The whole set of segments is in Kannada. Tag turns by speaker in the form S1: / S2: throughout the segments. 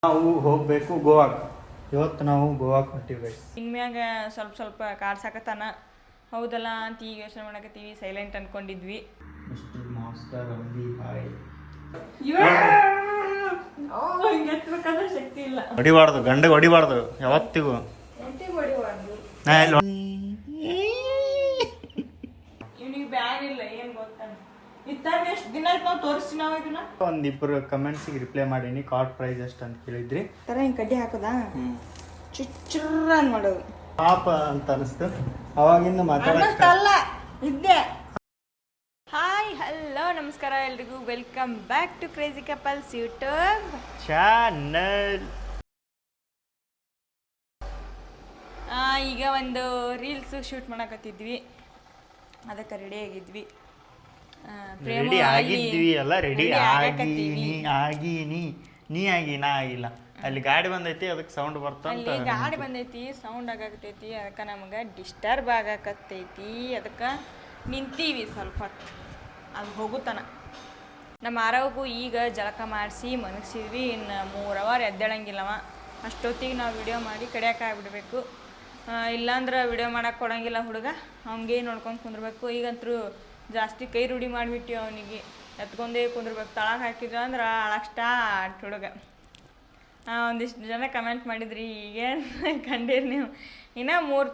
S1: ನಾವು ಹೋಗಬೇಕು ಗೋವಾಕ್ಕೆ. ಇವತ್ತು ನಾವು ಗೋವಾಕ್ಕೆ ಹೊಂಟಿವಿ.
S2: ಇನ್ಮ್ಯಾಗ ಸ್ವಲ್ಪ ಸ್ವಲ್ಪ ಕಾಡ್ಸಾಕತ್ತಾನ. ಹೌದಲ್ಲ ಅಂತ ಈಗ ಯೋಚನೆ ಮಾಡಕತ್ತೀವಿ. ಸೈಲೆಂಟ್ ಅನ್ಕೊಂಡಿದ್ವಿ. ಶಕ್ತಿ ಇಲ್ಲ.
S1: ಹೊಡಿಬಾರ್ದು, ಗಂಡಗೆ ಹೊಡಿಬಾರ್ದು ಯಾವತ್ತಿಗೂ.
S2: ಇವನಿಗೆ ಬ್ಯಾನ್ ಇಲ್ಲ, ಏನ್ ಗೊತ್ತ ಎಷ್ಟು ದಿನ ನಾವು ತೋರಿಸ್ತೀವಿ. ನಾವು ಇದನ್ನ
S1: ಒಂದಿಬ್ರು ಕಮೆಂಟ್ಸಿಗೆ ರಿಪ್ಲೈ ಮಾಡೀನಿ. ಕಾರ್ಡ್ ಪ್ರೈಸ್ ಎಷ್ಟು ಅಂತ ಕೇಳಿದ್ರಿ.
S2: ತರ ಹಿಂಗೆ ಕಡ್ಡಿ ಹಾಕೋದಾ ಚುಚ್ಚುರ್ರ ಮಾಡೋದು
S1: ಪಾಪ ಅಂತ ಅನಿಸ್ತು. ಅವಾಗಿಂದ
S2: ಮಾತಾಡಲ್ಲ ಇದ್ದೆ. ಹಾಯ್ ಹಲೋ ನಮಸ್ಕಾರ ಎಲ್ರಿಗೂ. Welcome back to crazy couples YouTube
S1: channel.
S2: ಈಗ ಒಂದು ರೀಲ್ಸ್ ಶೂಟ್ ಮಾಡಕತ್ತಿದ್ವಿ, ಅದಕ್ಕೆ ರೆಡಿ ಆಗಿದ್ವಿ.
S1: ರೆಡಿ ಆಗಿದ್ವಿ ಅಲ್ಲ, ರೆಡಿ ಆಗೀನಿ. ನೀ ಆಗಿ ನಾ ಆಗಿಲ್ಲ. ಅಲ್ಲಿ ಗಾಡಿ ಬಂದೈತಿ, ಅದಕ್ಕೆ ಸೌಂಡ್ ಬರ್ತಾ.
S2: ಅಲ್ಲಿ ಗಾಡಿ ಬಂದೈತಿ, ಸೌಂಡ್ ಆಗಕತ್ತೈತಿ, ಅದಕ್ಕೆ ನಮ್ಗೆ ಡಿಸ್ಟರ್ಬ್ ಆಗಕತ್ತೈತಿ. ಅದಕ್ಕೆ ನಿಂತೀವಿ ಸ್ವಲ್ಪ ಹೊತ್ತು, ಅದು ಹೋಗುತ್ತಾನ. ನಮ್ಮ ಆರವಗೂ ಈಗ ಜಳಕ ಮಾಡಿಸಿ ಮನಗಿಸಿದ್ವಿ. ಇನ್ನು 3 ಅವರ್ ಎದ್ದೇಳಂಗಿಲ್ಲವ. ಅಷ್ಟೊತ್ತಿಗೆ ನಾವು ವಿಡಿಯೋ ಮಾಡಿ ಕಡಿಯೋಕೆ ಆಗ್ಬಿಡ್ಬೇಕು. ಇಲ್ಲಾಂದ್ರೆ ವಿಡಿಯೋ ಮಾಡೋಕೆ ಕೊಡೋಂಗಿಲ್ಲ ಹುಡುಗ. ಅವ್ನಿಗೆ ನೋಡ್ಕೊಂಡು ಕುಂದ್ರಬೇಕು. ಈಗಂತರೂ ಜಾಸ್ತಿ ಕೈ ರೂಢಿ ಮಾಡಿಬಿಟ್ಟು ಅವನಿಗೆ ಎತ್ಕೊಂಡೇ ಕುಂದ್ರಬೇಕು. ತಳಗೆ ಹಾಕಿದ್ರು ಅಂದ್ರೆ ಅಳಕ್ಕೆ ಸ್ಟಾರ್ಟ್ ಹುಡುಗ. ಒಂದಿಷ್ಟು ಜನ ಕಮೆಂಟ್ ಮಾಡಿದ್ರಿ, ಈಗೇನು ಕಂಡೀರಿ ನೀವು, ಇನ್ನೂ 3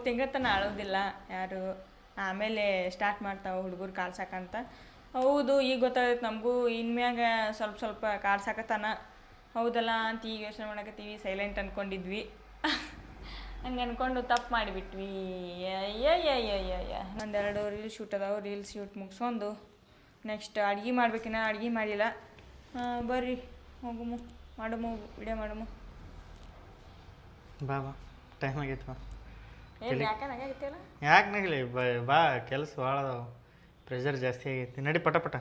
S2: ತಿಂಗಳ ತನಕ ಅಳೋದಿಲ್ಲ ಯಾರು, ಆಮೇಲೆ ಸ್ಟಾರ್ಟ್ ಮಾಡ್ತಾವೆ ಹುಡುಗರು ಕಾಡ್ಸಕ್ಕಂತ. ಹೌದು, ಈಗ ಗೊತ್ತಾಗೈತೆ ನಮಗೂ. ಇನ್ಮ್ಯಾಗ ಸ್ವಲ್ಪ ಸ್ವಲ್ಪ ಕಾಡ್ಸಕತ್ತಾನ. ಹೌದಲ್ಲ ಅಂತ ಈಗ ಯೋಚನೆ ಮಾಡಕತ್ತೀವಿ. ಸೈಲೆಂಟ್ ಅಂದ್ಕೊಂಡಿದ್ವಿ. ಹಂಗೆ ಅಂದ್ಕೊಂಡು ತಪ್ಪು ಮಾಡಿಬಿಟ್ವಿ. ಒಂದೆರಡು ರೀಲ್ಸ್ ಶೂಟ್ ಅದಾವೆ. ರೀಲ್ಸ್ ಶೂಟ್ ಮುಗಿಸ್ಕೊಂಡು ನೆಕ್ಸ್ಟ್ ಅಡುಗೆ ಮಾಡ್ಬೇಕಿನ್ನ ಅಡುಗೆ ಮಾಡಿಲ್ಲ. ಬರ್ರಿ ಹೋಗಮು, ಮಾಡಮು, ವಿಡಿಯೋ ಮಾಡಮು.
S1: ಬಾ ಟೈಮ್ ಆಗೈತೆ. ಬಾ.
S2: ಯಾಕೆ ನಗಾಗೈತಿಲ್ಲ?
S1: ಯಾಕೆ ನಗಲಿ? ಬಾ, ಕೆಲಸ ಭಾಳ ಅದಾವ, ಪ್ರೆಷರ್ ಜಾಸ್ತಿ ಆಗೈತಿ. ನಡಿ ಪಟ ಪಟ.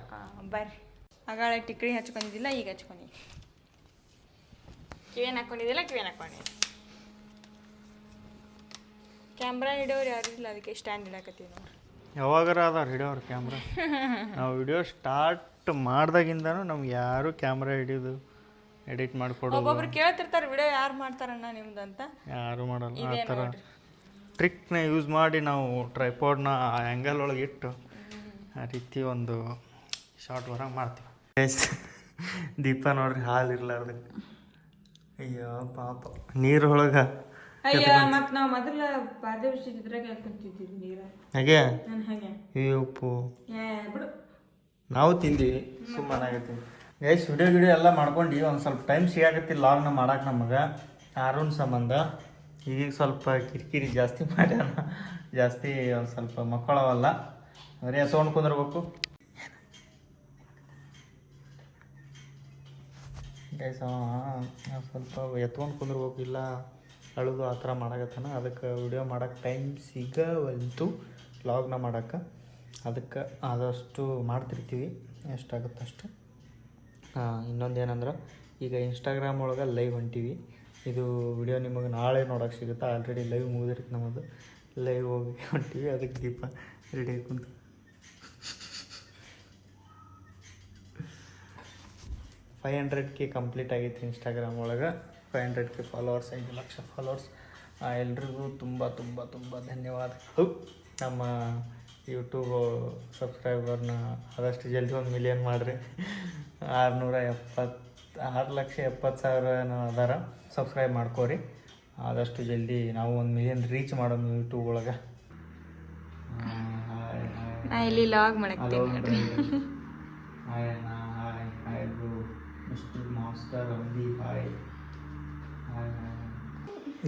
S2: ಬರ್ರಿ. ಆಗಾಳೆ ಟಿಕ್ರಿ ಹಚ್ಕೊಂಡಿದ್ದಿಲ್ಲ, ಈಗ ಹಚ್ಕೊಂಡಿ. ಕಿವೇನು ಹಾಕ್ಕೊಂಡಿದ್ದಿಲ್ಲ, ಕಿವೇನು ಹಾಕ್ಕೊಂಡಿ. ಕ್ಯಾಮ್ರಾ ಹಿಡಿಯೋರು ಯಾರು ಇಲ್ಲ, ಅದಕ್ಕೆ ಸ್ಟ್ಯಾಂಡ್ ಇಡಾಕತ್ತೀವಿ ನೋಡ್ರಿ.
S1: ಯಾವಾಗಾರ ಅದಾರ ಹಿಡಿಯೋರು ಕ್ಯಾಮ್ರಾ. ನಾವು ವಿಡಿಯೋ ಸ್ಟಾರ್ಟ್ ಮಾಡ್ದಾಗಿಂದನೂ ನಮ್ಗೆ ಯಾರು ಕ್ಯಾಮ್ರಾ ಹಿಡಿಯೋದು, ಎಡಿಟ್ ಮಾಡಿಕೊಡೋದು.
S2: ಒಬ್ಬೊಬ್ರು ಕೇಳ್ತಿರ್ತಾರೆ ವಿಡಿಯೋ ಯಾರು ಮಾಡ್ತಾರಣ್ಣ ನಿಮ್ದು ಅಂತ.
S1: ಯಾರು ಮಾಡಲ್ಲ. ಆ ಥರ ಟ್ರಿಕ್ನ ಯೂಸ್ ಮಾಡಿ ನಾವು ಟ್ರೈಪಾಡ್ನ ಆ ಆ್ಯಂಗಲ್ ಒಳಗೆ ಇಟ್ಟು ಆ ರೀತಿ ಒಂದು ಶಾರ್ಟ್ ಹೊರಗೆ ಮಾಡ್ತೀವಿ. ದೀಪ ನೋಡ್ರಿ, ಹಾಲು ಇರ್ಲಾರ್ದಕ್ಕೆ. ಅಯ್ಯೋ ಪಾಪ. ನೀರೊಳಗೆ
S2: ಅಯ್ಯ, ಮತ್ತು ನಾವು ಮೊದಲ ಪಾದ ಬಿಸಿದ್ರಾಗ ಹಾಕೊಂತಿದ್ವಿ ನೀರು.
S1: ಹಾಗೆ
S2: ಹಾಗೆ
S1: ಉಪ್ಪು
S2: ಬಿಡು,
S1: ನಾವು ತಿಂದೀವಿ. ಸುಮ್ಮನಾಗತ್ತಿ ಗೈಸ್. ವಿಡಿಯೋ ಎಲ್ಲ ಮಾಡ್ಕೊಂಡು ಒಂದು ಸ್ವಲ್ಪ ಟೈಮ್ ಸಿಗಾಕತ್ತಿಲ್ಲ ಲಾಗ್ನ ಮಾಡಕ್ಕೆ ನಮಗೆ ಆರುನ್ ಸಂಬಂಧ. ಈಗ ಸ್ವಲ್ಪ ಕಿರಿಕಿರಿ ಜಾಸ್ತಿ ಮಾಡ್ಯಾನ. ಜಾಸ್ತಿ ಒಂದು ಸ್ವಲ್ಪ ಮಕ್ಕಳವಲ್ಲ, ಬರೀ ಎತ್ಕೊಂಡು ಕುಂದಿರ್ಬೇಕು ಗೈಸ್. ಸ್ವಲ್ಪ ಎತ್ಕೊಂಡು ಕುಂದಿರ್ಬೇಕು, ಇಲ್ಲ ಅಳುದು ಆ ಥರ ಮಾಡಕತ್ತಾನ. ಅದಕ್ಕೆ ವಿಡಿಯೋ ಮಾಡೋಕ್ಕೆ ಟೈಮ್ ಸಿಗವಲ್ತು ವ್ಲಾಗ್ನ ಮಾಡೋಕ್ಕೆ. ಅದಕ್ಕೆ ಆದಷ್ಟು ಮಾಡ್ತಿರ್ತೀವಿ, ಎಷ್ಟಾಗುತ್ತೆ ಅಷ್ಟು. ಇನ್ನೊಂದು ಏನಂದ್ರೆ, ಈಗ ಇನ್ಸ್ಟಾಗ್ರಾಮ್ ಒಳಗೆ ಲೈವ್ ಹೊಂಟೀವಿ. ಇದು ವಿಡಿಯೋ ನಿಮಗೆ ನಾಳೆ ನೋಡೋಕೆ ಸಿಗುತ್ತೆ. ಆಲ್ರೆಡಿ ಲೈವ್ ಮುಗಿದಿರುತ್ತೆ ನಮ್ಮದು. ಲೈವ್ ಹೋಗಿ ಹೊಂಟೀವಿ. ಅದಕ್ಕೆ ದೀಪ ರೆಡಿ ಕುಂತು 500K ಕಂಪ್ಲೀಟ್ ಆಗೈತಿ ಇನ್ಸ್ಟಾಗ್ರಾಮ್ ಒಳಗೆ. 500K followers, 5 lakh followers. ಎಲ್ರಿಗೂ ತುಂಬ ತುಂಬ ತುಂಬ ಧನ್ಯವಾದಗಳು. ನಮ್ಮ ಯೂಟ್ಯೂಬ್ ಸಬ್ಸ್ಕ್ರೈಬರ್ನ ಆದಷ್ಟು ಜಲ್ದಿ 1 ಮಿಲಿಯನ್ ಮಾಡಿರಿ. 670,000 ಅದಾರ. ಸಬ್ಸ್ಕ್ರೈಬ್ ಮಾಡ್ಕೋರಿ ಆದಷ್ಟು ಜಲ್ದಿ. ನಾವು 1 ಮಿಲಿಯನ್ ರೀಚ್ ಮಾಡೋದು ಯೂಟ್ಯೂಬ್ ಒಳಗೆ.
S2: ಇಲ್ಲಿ ಲಾಗ್ ಮಾಡಕ್ಕೆ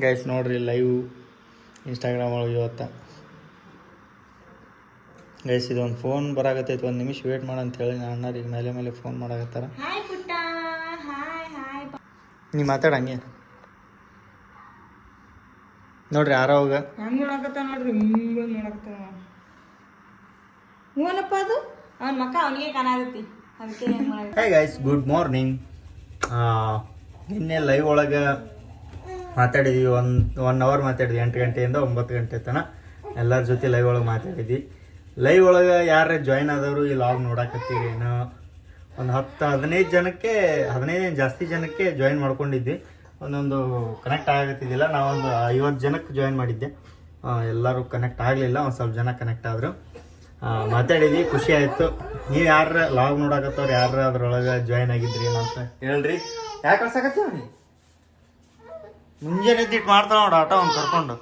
S1: ಗೈಸ್ ನೋಡ್ರಿ, ಲೈವ್ ಇನ್ಸ್ಟಾಗ್ರಾಮ್ ಒಳಗೆ ಇವತ್ತು. ಗೈಸ್ ಇದೊಂದು ಫೋನ್ ಬರಾಕತ್ತೈತಿ, 1 ನಿಮಿಷ ವೇಟ್ ಮಾಡಂತೇಳಿ ನಾನು ಅಣ್ಣಾರ ಈಗ ಮೇಲೆ ಫೋನ್ ಮಾಡಾಕತ್ತಾರ. ನೀ ಮಾತಾಡಂಗೆ ನೋಡ್ರಿ. ಆರವಾಗ
S2: ನೋಡ್ರಿ, ಏನಪ್ಪ ಅದು ಅವನ ಮಕ್ಕ ಅವನಿಗೆ ಕಾಣಾಗತ್ತಿ. ಅದಕ್ಕೆ
S1: ಹೇ ಗೈಸ್, ಗುಡ್ ಮಾರ್ನಿಂಗ್. ನಿನ್ನೆ ಲೈವ್ ಒಳಗೆ ಮಾತಾಡಿದ್ವಿ. 1 ಅವರ್ ಮಾತಾಡಿದ್ವಿ. 8 ಗಂಟೆಯಿಂದ 9 ಗಂಟೆ ತನಕ ಎಲ್ಲರ ಜೊತೆ ಲೈವ್ ಒಳಗೆ ಮಾತಾಡಿದ್ವಿ. ಲೈವ್ ಒಳಗೆ ಯಾರೇ ಜಾಯ್ನ್ ಆದವರು ಈ ಲಾಗ್ ನೋಡಾಕತ್ತೀರಿ ಏನೋ ಒಂದು 10-15 ಜನಕ್ಕೆ 15 ಜಾಸ್ತಿ ಜನಕ್ಕೆ ಜಾಯಿನ್ ಮಾಡ್ಕೊಂಡಿದ್ವಿ. ಒಂದೊಂದು ಕನೆಕ್ಟ್ ಆಗತ್ತಿದ್ದಿಲ್ಲ. ನಾವೊಂದು 50 ಜನಕ್ಕೆ ಜಾಯಿನ್ ಮಾಡಿದ್ದೆ. ಎಲ್ಲರೂ ಕನೆಕ್ಟ್ ಆಗಲಿಲ್ಲ, ಒಂದು ಸ್ವಲ್ಪ ಜನ ಕನೆಕ್ಟ್ ಆದರು. ಮಾತಾಡಿದ್ವಿ, ಖುಷಿ ಆಯಿತು. ನೀವು ಯಾರ ಲಾಗ್ ನೋಡಕತ್ತವ್ರು ಯಾರು ಅದ್ರೊಳಗೆ ಜಾಯಿನ್ ಆಗಿದ್ರಿ ಏನಂತ ಹೇಳ್ರಿ. ಯಾಕೆ ಕಳ್ಸಕತ್ತೀವಿ ಮುಂಜಾನೆ ಎದ್ದಿಟ್ಟು ಮಾಡ್ತಾವ ನೋಡು ಆಟ ಒಂದು ಕರ್ಕೊಂಡು.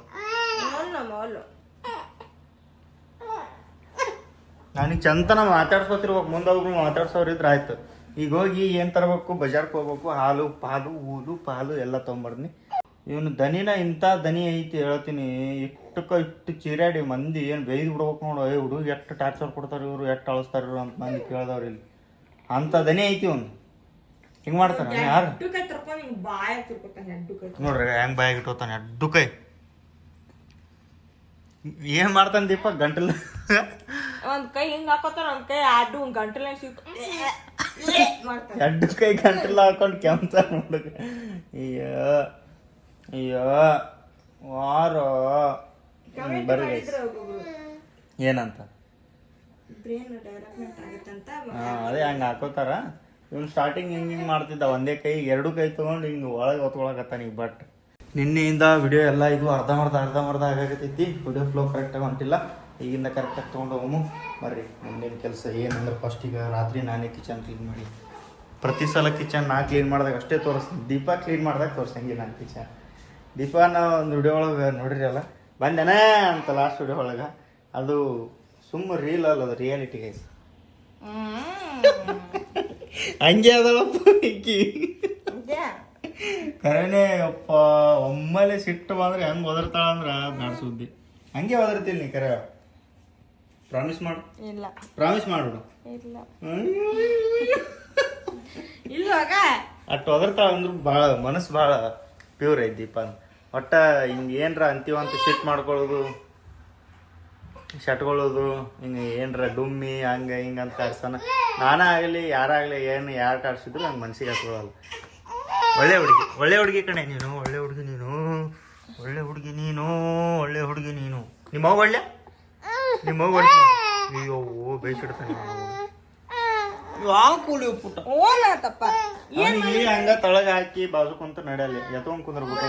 S1: ನನಗೆ ಚಂತನ ಮಾತಾಡ್ಸ್ಕೊತಿರ್ಬೇಕು, ಮುಂದೊಬ್ರು ಮಾತಾಡ್ಸೋರಿದ್ರೆ ಆಯ್ತು. ಈಗ ಹೋಗಿ ಏನು ತರಬೇಕು, ಬಜಾರ್ಗೆ ಹೋಗ್ಬೇಕು, ಹಾಲು ಪಾಲು ಊದು ಪಾಲು ಎಲ್ಲ ತೊಗೊಂಬರ್ತೀನಿ. ಇವನು ದನಿನ ಇಂಥ ದನಿ ಐತಿ ಹೇಳ್ತೀನಿ. ಇಟ್ಟು ಚೀರಾಡಿ ಮಂದಿ ಏನು ಬೇಯ್ದು ಬಿಡ್ಬೇಕು ನೋಡು. ಹುಡುಗ ಎಷ್ಟು ಟಾರ್ಚರ್ ಕೊಡ್ತಾರೆ ಇವರು, ಎಷ್ಟು ಅಳಿಸ್ತಾರೆ ಇವರು ಅಂತ ಮಂದಿ ಕೇಳ್ದವ್ರು ಇಲ್ಲಿ. ಅಂಥ ದನಿ ಐತಿ ಅವ್ನು. ಹಿಂಗೆ ಮಾಡ್ತಾನೆ ಯಾರು ನೋಡ್ರಿ, ಹೆಂಗೆ ಬಾಯಾಗ ಇಟ್ಟೋತಾನೆ ಅಡ್ಡು ಕೈ. ಏನ್ ಮಾಡ್ತಾನ ದೀಪ ಗಂಟಲ್
S2: ಒಂದ್ ಕೈ ಹಿಂಗ್ ಹಾಕೋತಾನ, ಒಂದ್ ಕೈ ಅಡ್ಡು ಗಂಟಲ
S1: ಎರಡು ಕೈ ಗಂಟಲ ಹಾಕೊಂಡು ಕೆಂಪ ನೋಡಕ. ಅಯ್ಯೋ ವಾರೋ ಬರ್ರಿ ಏನಂತ ಅದೇ ಹಂಗ ಹಾಕೋತಾರ. ಇವ್ನು ಸ್ಟಾರ್ಟಿಂಗ್ ಹಿಂಗೆ ಮಾಡ್ತಿದ್ದ, ಒಂದೇ ಕೈ 2 ಕೈ ತೊಗೊಂಡು ಹಿಂಗೆ ಒಳಗೆ ಹೊತ್ಕೊಳಕತ್ತಾನ ಈಗ. ಬಟ್ ನಿನ್ನೆಯಿಂದ ವಿಡಿಯೋ ಎಲ್ಲ ಇದು ಅರ್ಧಂಬರ್ಧ ಆಗಾಕತ್ತೈತಿ. ವಿಡಿಯೋ ಫ್ಲೋ ಕರೆಕ್ಟಾಗಿ ಹೊಂಟಿಲ್ಲ. ಈಗಿಂದ ಕರೆಕ್ಟಾಗಿ ತೊಗೊಂಡು ಹೋಗು ಬರ್ರಿ. ಮುಂದಿನ ಕೆಲಸ ಏನಂದ್ರೆ ಫಸ್ಟಿಗೆ ರಾತ್ರಿ ನಾನೇ ಕಿಚನ್ ಕ್ಲೀನ್ ಮಾಡಿ. ಪ್ರತಿ ಸಲ ಕಿಚನ್ ನಾ ಕ್ಲೀನ್ ಮಾಡಿದಾಗ ಅಷ್ಟೇ ತೋರಿಸ್ತೀನಿ. ದೀಪ ಕ್ಲೀನ್ ಮಾಡಿದಾಗ ತೋರಿಸಂಗಿಲ್ಲ ನಾನು ಕಿಚನ್. ದೀಪಾನ ಒಂದು ವಿಡಿಯೋ ಒಳಗೆ ನೋಡಿರಲ್ಲ, ಬಂದೇನ ಅಂತ ಲಾಸ್ಟ್ ವಿಡಿಯೋ ಒಳಗೆ. ಅದು ಸುಮ್ಮ ರೀಲ್ ಅಲ್ಲ, ಅದು ರಿಯಾಲಿಟಿ ಗೈಸ್. ಹಂಗೆ ಅದಳಪ್ಪ ಈಕಿ ಕರೆನೇ ಅಪ್ಪ. ಒಮ್ಮೆಲೆ ಸಿಟ್ಟು ಬಂದ್ರೆ ಹೆಂಗೆ ಒದರ್ತಾಳ ಅಂದ್ರೆ ಬ್ಯಾಡ ಸುದ್ದಿ. ಹಂಗೆ ಒದರ್ತೀನಿ ನೀ ಕರೆ. ಪ್ರಾಮಿಸ್ ಮಾಡು.
S2: ಇಲ್ಲ
S1: ಪ್ರಾಮಿಸ್ ಮಾಡು.
S2: ಇಲ್ಲ ಇಲ್ವಾಗ
S1: ಅಷ್ಟು ಒದರ್ತಾಳ ಅಂದ್ರೆ ಭಾಳ ಮನಸ್ಸು ಭಾಳ ಪ್ಯೂರ್ ಐತಿ ದೀಪ. ಒಟ್ಟ ಹಿಂಗೆ ಏನರ ಅಂತೀವಂತ ಸಿಟ್ಟು ಮಾಡ್ಕೊಳ್ಳೋದು, ಶಟ್ಕೊಳ್ಳೋದು, ಹಿಂಗೆ ಏನರ ಡುಮ್ಮಿ ಹಂಗೆ ಹಿಂಗೆ ಅಂತ ಕಾಡ್ಸಾನ. ನಾನೇ ಆಗಲಿ ಯಾರಾಗಲಿ ಏನು ಯಾರು ಕಾಡ್ಸಿದ್ರು ಹಂಗೆ ಮನ್ಸಿಗೆ ಹತ್ಕೊಳ್ಳಲ್ಲ. ಒಳ್ಳೆ ಹುಡುಗಿ, ಒಳ್ಳೆ ಹುಡುಗಿ ಕಣೆ ನೀನು. ಒಳ್ಳೆ ಹುಡುಗಿ ನೀನು, ಒಳ್ಳೆ ಹುಡುಗಿ ನೀನು, ಒಳ್ಳೆ ಹುಡುಗಿ ನೀನು. ನಿಮ್ಮ ಮಗು ಒಳ್ಳೆ, ನಿಮ್ಮ ಮಗು ಒಳ್ಳೆ. ಅಯ್ಯೋ ಬೇಯಿಸಿಡ್ತಾನೆ ಯಾವ ಕೂಲಿ ಪುಟ್ಟ.
S2: ಓನಾತಪ್ಪ
S1: ಅವನಿಗೆ ಹಂಗ ತಳಗ ಹಾಕಿ ಬಾಜು ಕುಂತ ನಡೆಯಲ್ಲ, ಎತ್ಕೊಂಡ್ ಕುಂದ್ರಬಿಟ್ಟು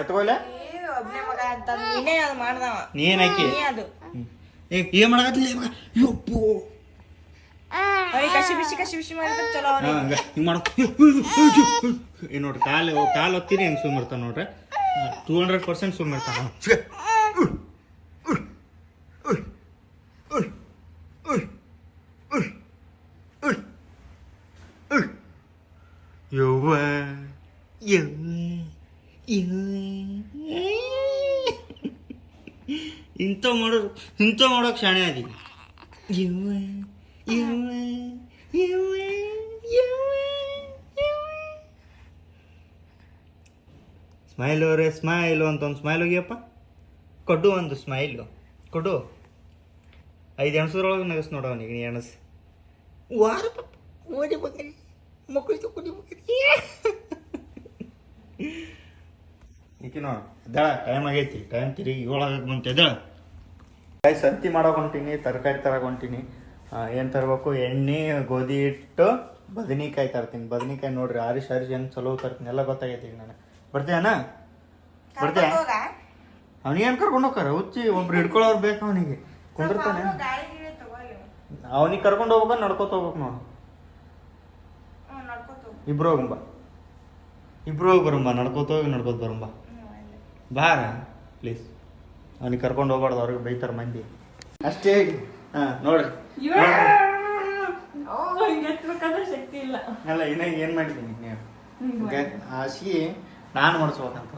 S1: ಎತ್ಕೊಲ್ಲ. ನೀನ್ ಹಾಕಿ ಏನ್ ಮಾಡಕತ್ತಿಲ್ಲ
S2: ಕಸಿ ಬಿಸಿ ಮಾಡಿದ್ರೆ ಚಲೋ.
S1: ಹಿಂಗ್ ಮಾಡ ನೋಡ್ರಿ, ಕಾಲು ಹೊತ್ತೀನಿ ಹೆಂಗ್ ಸುಮ್ಮಿರ್ತಾನ ನೋಡ್ರಿ. 200% ಸುಮ್ಮಿರ್ತಾನ. ಯವ್ವ ಇಂಥ ಮಾಡೋಕ್ ಶಾಣೆ ಅದಿ. ಸ್ಮೈಲ್ ಅವರೇ ಸ್ಮೈಲು ಅಂತ ಒಂದು ಸ್ಮೈಲ್ ಹೋಗಿಯಪ್ಪ. ಕೊಡು ಒಂದು ಸ್ಮೈಲು ಕೊಡು. 5 ಎಣಸದ್ರೊಳಗೆ ನಗಸ್ ನೋಡ ಅವನಿಗೆ. ನೀ ಎಣಸ್ ವಾರ ಓಡಿ ಬಗ್ರಿ ಮಕ್ಕಳಿಗೆ ಕುಡಿ ಬಗ್ರಿ ಈಕಿ ನೋಡ ಎದ್ದಾಳ. ಟೈಮ್ ಆಗೈತಿ, ಟೈಮ್ ತಿರುಗಿ 7 ಆಗಕ್ಕೆ ಬಂತು. ಎದ್ದಾಳ. ಸಂತಿ ಮಾಡೋಕೆ ಹೊಂಟೀನಿ, ತರಕಾರಿ ತರಕ್ಕೆ ಹೊಂಟೀನಿ. ಏನು ತರಬೇಕು, ಎಣ್ಣೆ, ಗೋಧಿ ಹಿಟ್ಟು, ಬದನೆಕಾಯಿ ತರ್ತೀನಿ. ಬದನೆಕಾಯಿ ನೋಡ್ರಿ ಆರಿಶ್ ಹೆಂಗೆ ಚಲೋ ತರ್ತೀನಿ, ಎಲ್ಲ ಗೊತ್ತಾಗೈತಿ ಈಗ ನಾನು. ಬರ್ತೀಯಣ್ಣ? ಬರ್ತೀಯ? ಅವನಿಗೇನು ಕರ್ಕೊಂಡು ಹೋಗ್ತಾರ ಹುಚ್ಚಿ? ಒಬ್ರು ಹಿಡ್ಕೊಳ್ಳೋರು ಬೇಕು ಅವನಿಗೆ. ಕುಂದಿರ್ತಾನೆ. ಅವನಿಗೆ ಕರ್ಕೊಂಡು ಹೋಗ್ಬೇಕು, ನಡ್ಕೋತ ಹೋಗ್ಬೇಕು ನೋಡು. ಇಬ್ರು ಹೋಗಂಬ, ಇಬ್ರು ಹೋಗಿ ಬರಂಬ. ನಡ್ಕೋತ ಹೋಗಿ ನಡ್ಕೋತ ಬರಂಬ. ಬಾರ ಪ್ಲೀಸ್. ಅವನಿಗೆ ಕರ್ಕೊಂಡು ಹೋಗ್ಬಾರ್ದು, ಅವ್ರಿಗೆ ಬೈತಾರ ಮಂದಿ ಅಷ್ಟೇ. ನೋಡ್ರಿ
S2: ಶಕ್ತಿ ಇಲ್ಲ
S1: ಅಲ್ಲ. ಇನ್ನ ಏನ್ ಮಾಡಿದ್ದೀನಿ ನೀವು ಹಾಸಿಗೆ ನಾನು ಮಾಡಿಸ್ಬೇಕಂತ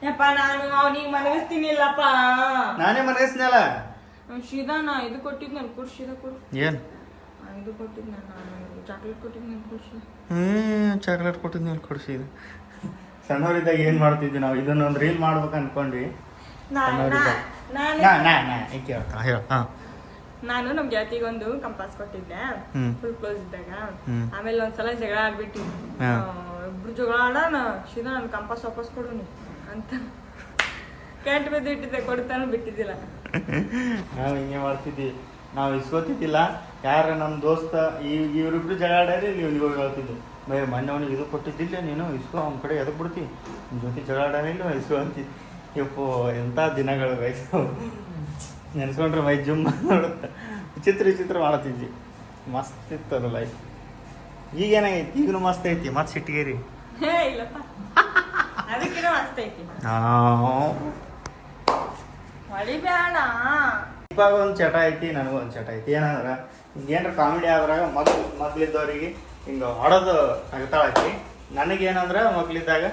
S2: ಯಪ್ಪ. ನಾನು ಅವನಿಗೆ ಮನಗಿಸ್ತೀನಿಲ್ಲಪ್ಪ.
S1: ನಾನೇ ಮನಗಿಸ್ನಲ್ಲ.
S2: ಶಿದಾನ ಇದು ಕೊಟ್ಟಿದ್ನಲ್ಲ, ಕೊಡು ಶಿದ ಕೊಡು.
S1: ಏನು
S2: ಇದು ಕೊಟ್ಟಿದ್ನ, ನಾನು ಚಾಕ್ಲೇಟ್ ಕೊಟ್ಟಿದ್ನ, ಕೊಡ್ಸಿ.
S1: ಚಾಕ್ಲೇಟ್ ಕೊಟ್ಟಿದ್ನ ಕೊಡ್ಸಿ. ಸಣ್ಣವರಿದ್ದಾಗ ಏನ್ ಮಾಡ್ತಿದ್ವಿ ನಾವು, ಇದನ್ನೊಂದು ರೀಲ್ ಮಾಡ್ಬೇಕು ಅನ್ಕೊಂಡ್ವಿ.
S2: ನಾನು ನಮ್ ಗೆಳತಿಗೆ ಒಂದು ಕಂಪಾಸ್ ಕೊಟ್ಟಿದ್ದೆ ಫುಲ್ ಕ್ಲೋಸ್ ಇದ್ದಾಗ. ಆಮೇಲೆ ಒಂದ್ಸಲ ಜಗಳ ಆಡ್ಬಿಟ್ಟು ಇಬ್ರು ಜಗಳ ಆಡೋಣ, ಶಿದ ನನ್ ಕಂಪಾಸ್ ವಾಪಸ್ ಕೊಡು ಅಂತ ಕೆಟ್ಟ ಬಿದ್ದು ಇಟ್ಟಿದ್ದೆ. ಕೊಡ್ತಾನು ಬಿಟ್ಟಿದ್ದಿಲ್ಲ.
S1: ನಾವು ಹಿಂಗೆ ಮಾಡ್ತಿದ್ವಿ. ನಾವು ಇಸ್ಕೊತಿದ್ದಿಲ್ಲ. ಯಾರ ನಮ್ಮ ದೋಸ್ತ ಇವರಿಬ್ರು ಜಗಳಾಡ್ಯಾರಿ ನೀವು ಹೋಗಿ ಹೇಳ್ತಿದ್ದೆ ಬೈ ಮೊನ್ನೆ ಅವನಿಗೆ ಇದು ಕೊಟ್ಟಿದ್ದಿಲ್ಲ ನೀನು ಇಸ್ಕೋ ಅವ್ನ ಕಡೆ ಎದಕ್ಕೆ ಬಿಡ್ತಿ ನಿಮ್ಮ ಜೊತೆ ಜಗಳಾಡಿಲ್ಲ ಇಸ್ಕೋ ಅಂತಿದ್ದೆ. ಯಪ್ಪೋ ಎಂಥ ದಿನಗಳು ವಯಸ್ಸು ನೆನೆಸ್ಕೊಂಡ್ರೆ ಮೈ ಜುಮ್ ನೋಡುತ್ತೆ. ವಿಚಿತ್ರ ಮಾಡ್ತಿದ್ವಿ. ಮಸ್ತ್ ಇತ್ತು ಅದು ಲೈಫ್. ಈಗೇನಾಗೈತಿ ಈಗಲೂ ಮಸ್ತ್ ಐತಿ ಮತ್ತೆ ಸಿಟ್ಟಿಗೇರಿ
S2: ಇಲ್ಲಪ್ಪ ಅದಕ್ಕಿನ ಮಸ್ತ್ ಐತಿ ಹೊಳಿಬ್ಯಾಡ.
S1: ಇವಾಗ ಒಂದು ಚಟ ಐತಿ ನನಗೂ ಒಂದು ಚಟ ಐತಿ. ಏನಂದ್ರೆ ಏನಾರ ಕಾಮಿಡಿ ಆದ್ರಾಗ ಮಗ್ಲಿದ್ದವ್ರಿಗೆ ಹಿಂಗೆ ಹೊಡೆದು ನಗ್ತಾಳಾಕಿ. ನನಗೇನಂದ್ರೆ ಮಗ್ಲಿದ್ದಾಗ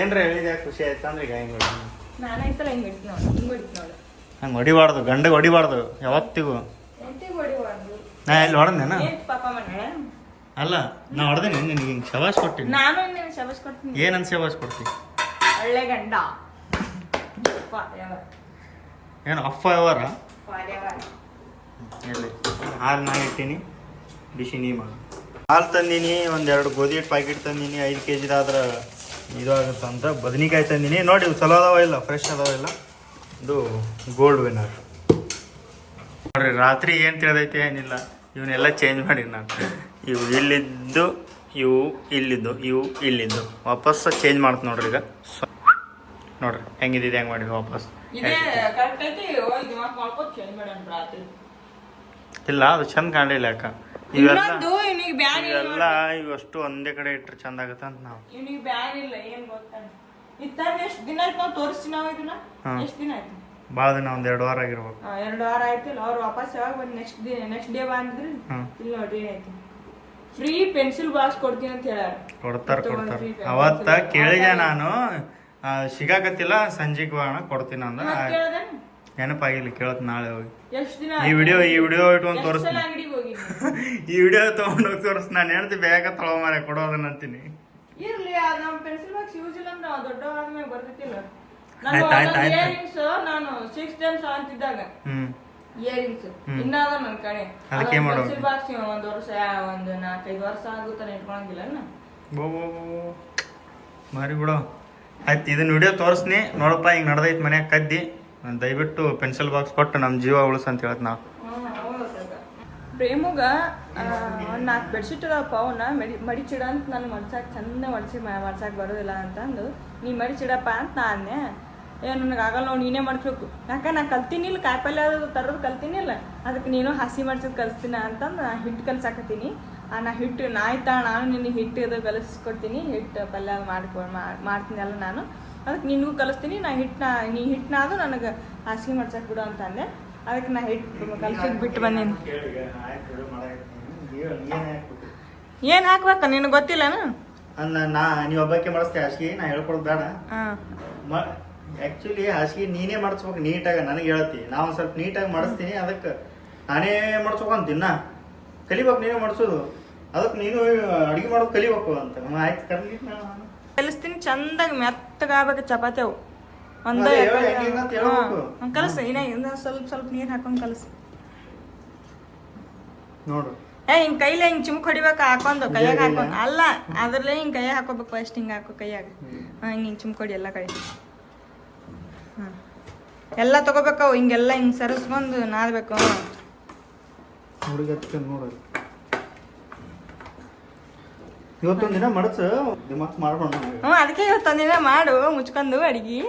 S1: ಏನ್ರ ಹೇಳಿದಾಗ ಖುಷಿ ಆಯ್ತು ಅಂದ್ರೆ ಈಗ ಹಿಂಗೆ
S2: ನಾನೈತಲ್ಲ ಹಿಂಗೆ ಹೊಡಿತು ನೋಡಿ ಹಿಂಗೆ ಹೊಡಿತು ನೋಡು.
S1: ಹಂಗೆ ಹೊಡಿಬಾರ್ದು, ಗಂಡಗೆ ಹೊಡಿಬಾರ್ದು ಯಾವತ್ತಿಗೂ.
S2: ಎಂಟಿಗೆ ಹೊಡಿಬಾರ್ದು.
S1: ನಾ ಎಲ್ಲಿ ಹೊಡೆದೇನ?
S2: ಪಾಪ ಮನೆ
S1: ಅಲ್ಲ ನಾ ಹೊಡೆದೇನೆ ನಿನಗೆ ಹಿಂಗೆ ಶಬಾಷ್ ಕೊಟ್ಟಿನಿ.
S2: ನಾನು ನಿನಗೆ ಶಬಾಷ್ ಕೊಡ್ತೀನಿ.
S1: ಏನಂತ ಶಬಾಷ್ ಕೊಡ್ತಿ?
S2: ಒಳ್ಳೆ ಗಂಡ
S1: ಏನು ಅಫ್ ಅವರ ಎಲ್ಲಿ ಹಾಲು ನಾ ಇಟ್ಟೀನಿ ಬಿಸಿ ನೀ ಮಾಡಿ. ಹಾಲು ತಂದೀನಿ, ಒಂದೆರಡು ಗೋಧಿ ಹಿಟ್ಟು ಪ್ಯಾಕೆಟ್ ತಂದೀನಿ, 5 kgದಾದ್ರೆ ಇದು ಆಗುತ್ತಂತ. ಬದನಿಕಾಯಿ ತಂದೀನಿ ನೋಡಿ, ಇವು ಚಲೋ ಅದಾವ ಇಲ್ಲ, ಫ್ರೆಶ್ ಅದಾವ ಇಲ್ಲ. ಇದು ಗೋಲ್ಡ್ ವಿನ್ನರ್ ನೋಡ್ರಿ. ರಾತ್ರಿ ಏನು ತಿಳಿದೈತೆ ಏನಿಲ್ಲ, ಇವನ್ನೆಲ್ಲ ಚೇಂಜ್ ಮಾಡಿ ನಾನು. ಇವು ಇಲ್ಲಿದ್ದು, ಇವು ಇಲ್ಲಿದ್ದು, ಇವು ಇಲ್ಲಿದ್ದು ವಾಪಸ್ ಚೇಂಜ್ ಮಾಡ್ತು ನೋಡ್ರಿ. ಈಗ ನೋಡ್ರಿ ಹೆಂಗಿದ್ದಿದೆ ಹೆಂಗೆ ಮಾಡಿದ್ವಿ ವಾಪಸ್. ಇಲ್ಲ ಅದು ಚಂದ ಕಾಣಲಿಲ್ಲ ಯಾಕ. ಇವೆಲ್ಲ ಇವಷ್ಟು ಒಂದೇ ಕಡೆ ಇಟ್ರೆ ಚಂದ ಆಗತ್ತ ಅಂತ ನಾವು. ಭಾಳ ದಿನ ಒಂದ್ 2 ವಾರ ಆಗಿರ್ಬೇಕು.
S2: 2 ವಾರ ಆಯ್ತಿಲ್ಲ. ಅವ್ರು ವಾಪಸ್ ಯಾವಾಗ ಬಂದು ನೆಕ್ಸ್ಟ್ ಡೇ ಬಂದಿದ್ರು ಇಲ್ಲಿ ನೋಡಿ ಏನಾಯ್ತು, ಫ್ರೀ ಪೆನ್ಸಿಲ್ ಬಾಕ್ಸ್ ಕೊಡ್ತೀನಿ ಅಂತ ಹೇಳ
S1: ಕೊಡ್ತಾರ. ಅವತ್ತ ಕೇಳಿದೆ ನಾನು, ಸಿಗಾಕತ್ತಿಲ್ಲ ಸಂಜೆಗೆ ಬಾಣ ಕೊಡ್ತೀನಿ ಅಂದ. ನೆನಪಾಗಿಲ್ಲ, ಕೇಳತ್ ನಾಳೆ ಹೋಗಿ. ಈ ವಿಡಿಯೋ ಇಟ್ಕೊಂಡು ತೋರಿಸ್ತೀನಿ. ಈ ವಿಡಿಯೋ ತಗೊಂಡು ಹೋಗಿ ತೋರಿಸ್. ನಾನು ಹೇಳ್ತಿ ಬೇಗ ತೊಗೊಮಾರ ಕೊಡೋದನ್ನ ಅಂತೀನಿ.
S2: ಇರ್ಲಿ ನಮ್ಮ ಪೆನ್ಸಿಲ್ ಬಾಕ್ಸ್ ಯೂಸ್ ಇಲ್ಲ ಅಂದ್ರೆ ದೊಡ್ಡ ಆದ್ಮೇಲೆ ಬರ್ತೈತಿಲ್ಲ. ಇಯರಿಂಗ್ಸ್ ನಾನು 6th and 7th ಇದ್ದಾಗ ಇಯರಿಂಗ್ಸ್ ಇನ್ನ ಅದ ನನ್ನ ಕಡೆ. ಪೆನ್ಸಿಲ್ ಬಾಕ್ಸ್ 1 ವರ್ಷ 4-5 ವರ್ಷ ಆಗುತ್ತಾನೆ ಇಟ್ಕೊಳಂಗಿಲ್ಲ.
S1: ಮಾರಿ ಬಿಡು. ಆಯ್ತು, ಇದನ್ನ ವಿಡಿಯೋ ತೋರಿಸ್ನಿ ನೋಡಪ್ಪ. ಹಿಂಗೆ ನಡ್ದೈತಿ ಮನ್ಯಾಗ ಕದ್ದಿ, ದಯವಿಟ್ಟು ಪೆನ್ಸಿಲ್ ಬಾಕ್ಸ್ ಕೊಟ್ಟು ನಮ್ಮ ಜೀವ ಉಳಿಸ್ ಅಂತ ಹೇಳತ್ ನಾವು.
S2: ಪ್ರೇಮಗ 4 ಬೆಡ್ಶೀಟ್ ಅದಾವಪ್ಪ, ಅವನ್ನ ಮಡಿಚಿಡ ಅಂತ ನಾನು ಮಡ್ಸಾಕ್ ಚಂದ ಮಡ್ಸಾಕ್ ಬರೋದಿಲ್ಲ ಅಂತಂದು ನೀ ಮಡಿಚಿಡಪ್ಪ ಅಂತ ನಾನೇ. ನನಗೆ ಆಗಲ್ಲ ನೋಡಿ, ನೀನೇ ಮಾಡಿಸ್ಬೇಕು. ಯಾಕೆ ನಾನು ಕಲ್ತೀನಿ ಇಲ್ಲ, ಕಾಯಿಪಲ್ಯ ತರೋದು ಕಲ್ತೀನಿ ಇಲ್ಲ, ಅದಕ್ಕೆ ನೀನು ಹಸಿ ಮಾಡ್ಸೋದು ಕಲಿಸ್ತೀನಿ ಅಂತಂದು ನಾ ಹಿಟ್ಟು ಕಲ್ಸಾಕತ್ತೀನಿ. ನಾ ಹಿಟ್ಟು ಆಯ್ತಾ, ನಾನು ನಿನಗೆ ಹಿಟ್ಟು ಅದು ಕಲಿಸ್ಕೊಡ್ತೀನಿ, ಹಿಟ್ಟು ಪಲ್ಯ ಮಾಡ್ತೀನಿ ಅಲ್ಲ ನಾನು, ಅದಕ್ಕೆ ನಿನಗೂ ಕಲಿಸ್ತೀನಿ. ನೀ ಹಿಟ್ಟನಾದು ನನಗೆ ಹಾಸಿಗೆ ಮಾಡ್ಸಕ್ಕೆ ಬಿಡು ಅಂತಂದೆ. ಅದಕ್ಕೆ ನಾ ಹಿಟ್ಟು ಕಲ್ಸೋದು ಬಿಟ್ಟು ಬಂದೀನಿ. ಏನು ಹಾಕ್ಬೇಕ ನಿನಗೆ ಗೊತ್ತಿಲ್ಲನ?
S1: ನೀವು ಒಬ್ಬಕ್ಕೆ ಮಾಡಿಸ್ತೇ ಹಾಸಿಗೆ, ನಾ ಹೇಳ್ಕೊಡೋದು ಬೇಡ. ಆ್ಯಕ್ಚುಲಿ ಹಾಸಿಗೆ ನೀನೇ ಮಾಡಿಸ್ಬೇಕು ನೀಟಾಗಿ. ನನಗೆ ಹೇಳ್ತಿ, ನಾ ಒಂದು ಸ್ವಲ್ಪ ನೀಟಾಗಿ ಮಾಡಿಸ್ತೀನಿ, ಅದಕ್ಕೆ ನಾನೇ ಮಾಡಿಸ್ಬೇಕಂತೀನಿ. ನಾ ಕಲಿಬೇಕು, ನೀನೇ ಮಾಡಿಸೋದು, ಅದಕ್ಕೆ ನೀನು ಅಡುಗೆ ಮಾಡೋದು ಕಲಿಬೇಕು ಅಂತ. ಆಯ್ತು
S2: ಕಲಿಸ್ತೀನಿ. ಚಂದಾಗಿ ಮೆತ್ತಗಾಗಬೇಕು ಚಪಾತಿ ಅವು. ಒಂದು ಕಲಸು ಇನ್ನ ಸ್ವಲ್ಪ ನೀರು ಹಾಕೊಂಡು ಕಲಸು
S1: ನೋಡು.
S2: ಹಿಂಗೆ ಕೈಲೇ ಹಿಂಗೆ ಚಿಮ್ಕ್ ಹೊಡಿಬೇಕು ಹಾಕೊಂಡು ಕೈಯಾಗ ಹಾಕೊಂಡು. ಅಲ್ಲ ಅದ್ರಲ್ಲೇ ಹಿಂಗೆ ಕೈಯಾಗ ಹಾಕೋಬೇಕು ಫಸ್ಟ್. ಹಿಂಗೆ ಹಾಕೋ ಕೈಯಾಗ ಹಿಂಗೆ ಚಿಮ್ಕ್ ಹೊಡಿ ಎಲ್ಲ ಕೈ. ಎಲ್ಲ ತಗೋಬೇಕು ಹಿಂಗೆಲ್ಲ ಹಿಂಗೆ ಸರಿಸ್ಕೊಂಡು ನಾದಬೇಕು.
S1: ಇವತ್ತೊಂದು ದಿನ ಮಡಚು ದಿಮಾಕ್ ಮಾಡೋಣ.
S2: ಅದಕ್ಕೆ ಇವತ್ತೊಂದಿನ ಮಾಡು ಮುಚ್ಕೊಂಡು ಅಡಿಗೆ.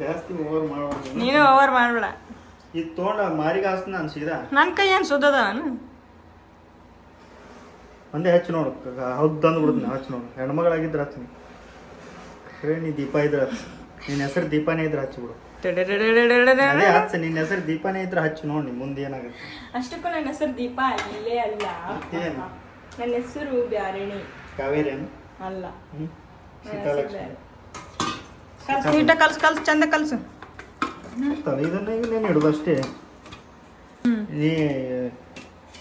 S1: ಜಾಸ್ತಿ ಓವರ್ ಮಾಡಬಾರ್ದು.
S2: ನೀನು ಓವರ್ ಮಾಡಬೇಡ.
S1: ಇದು ತೊಗೊಂಡ ಮಾರಿಗೆ ಹಾಸ್ತ ನಾನು ಸೀದಾ.
S2: ನನ್ನ ಕೈ ಏನು ಸುದ್ದದ
S1: ಒಂದೇ ಹಚ್ಚು ನೋಡು. ಹೌದು ತಂದು ಬಿಡ್ತೀನಿ, ಹಚ್ಚು ನೋಡು. ಹೆಣ್ಮಗಳಾಗಿದ್ರೆ ಹಚ್ತೀನಿ. ನೀ ದೀಪ ಇದ್ರೆ ಹಚ್ಚು. ನಿನ್ನ ಹೆಸರು ದೀಪಾನೇ ಇದ್ರೆ ಹಚ್ಚು ಬಿಡು. ಅದೇ ಹಚ್ಚ, ನಿನ್ನ ಹೆಸರು ದೀಪಾನೇ ಇದ್ರೆ ಹಚ್ಚು ನೋಡಿ ಮುಂದೆ ಏನಾಗುತ್ತೆ.
S2: ಅಷ್ಟಕ್ಕೂ ನನ್ನ ಹೆಸರು ದೀಪ ಇಲ್ಲೇ ಅಲ್ಲ. ನನ್ನ ಹೆಸರು ಬ್ಯಾರೇಣಿ.
S1: ಕಾವೇರಿ
S2: ಅಲ್ಲ,
S1: ಸೀತಾಲಕ್ಷ್ಮಿ.
S2: ನೀಟಾಗಿ ಕಲ್ಸು ಚಂದ ಕಲ್ಸು.
S1: ಇದನ್ನ ಈಗ ನೀನು ಇಡೋದು ಅಷ್ಟೇ. ನೀ